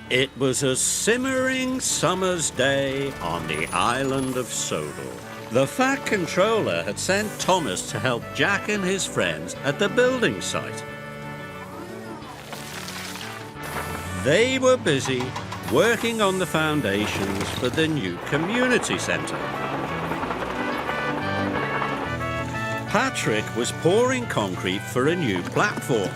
It was a simmering summer's day on the island of Sodor. The Fat Controller had sent Thomas to help Jack and his friends at the building site. They were busy working on the foundations for the new community centre. Patrick was pouring concrete for a new platform.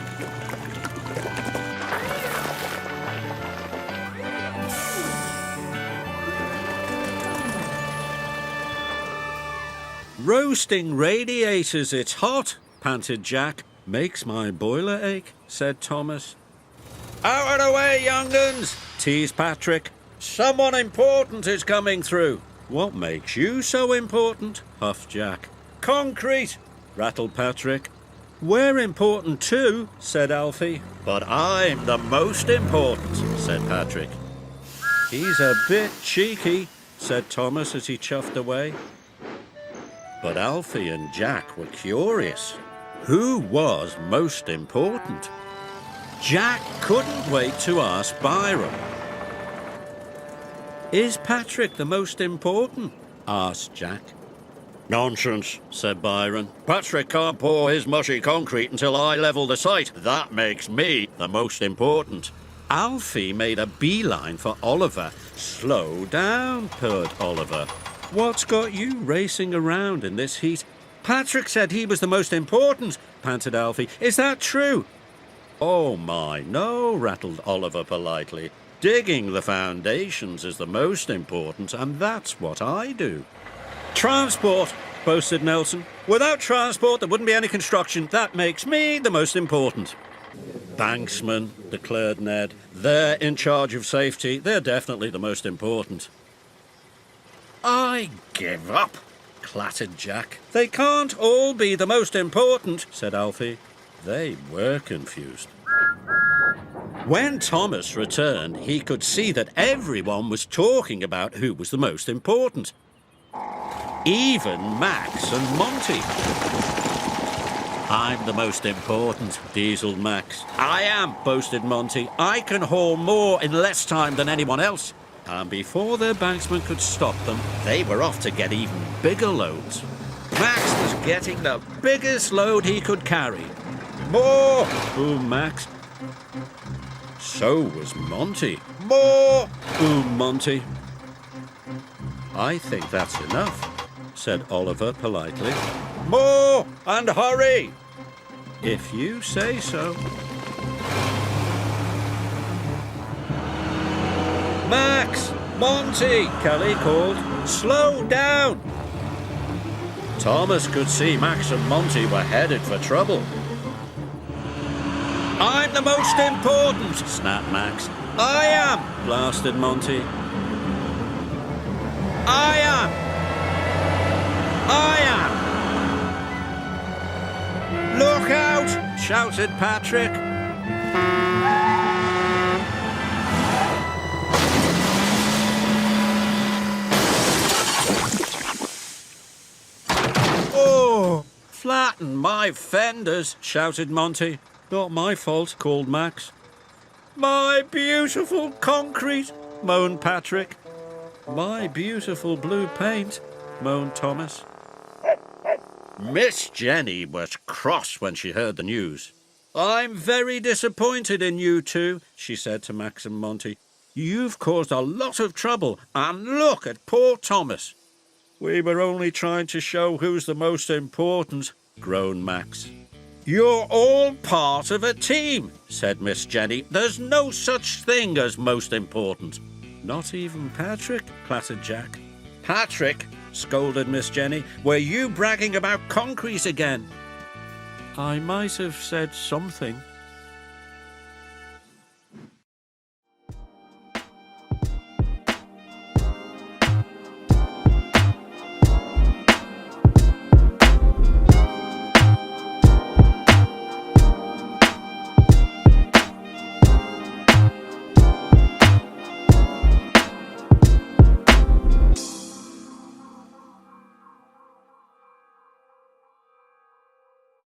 Roasting radiators, it's hot, panted Jack. Makes my boiler ache, said Thomas. Out of the way, young uns, teased Patrick. Someone important is coming through. What makes you so important? Huffed Jack. Concrete, rattled Patrick. We're important too, said Alfie. But I'm the most important, said Patrick. He's a bit cheeky, said Thomas as he chuffed away. But Alfie and Jack were curious. Who was most important? Jack couldn't wait to ask Byron. Is Patrick the most important? Asked Jack. Nonsense, said Byron. Patrick can't pour his mushy concrete until I level the site. That makes me the most important. Alfie made a beeline for Oliver. Slow down, purred Oliver. What's got you racing around in this heat? Patrick said he was the most important, panted Alfie. Is that true? Oh my, no, rattled Oliver politely. Digging the foundations is the most important, and that's what I do. Transport, boasted Nelson. Without transport, there wouldn't be any construction. That makes me the most important. Banksman, declared Ned. They're in charge of safety. They're definitely the most important. I give up, clattered Jack. They can't all be the most important, said Alfie. They were confused. When Thomas returned, he could see that everyone was talking about who was the most important. Even Max and Monty. I'm the most important, dieseled Max. I am, boasted Monty. I can haul more in less time than anyone else. And before their banksman could stop them, they were off to get even bigger loads. Max was getting the biggest load he could carry. More, boomed Max. So was Monty. More, boomed Monty. I think that's enough, said Oliver politely. More, and hurry. If you say so. Max! Monty! Kelly called. Slow down! Thomas could see Max and Monty were headed for trouble. I'm the most important, snapped Max. I am, blasted Monty. I am! I am! Look out! Shouted Patrick. Flatten my fenders, shouted Monty. Not my fault, called Max. My beautiful concrete, moaned Patrick. My beautiful blue paint, moaned Thomas. Miss Jenny was cross when she heard the news. I'm very disappointed in you two, she said to Max and Monty. You've caused a lot of trouble, and look at poor Thomas. We were only trying to show who's the most important, groaned Max. You're all part of a team, said Miss Jenny. There's no such thing as most important. Not even Patrick, clattered Jack. Patrick, scolded Miss Jenny, were you bragging about concrete again? I might have said something,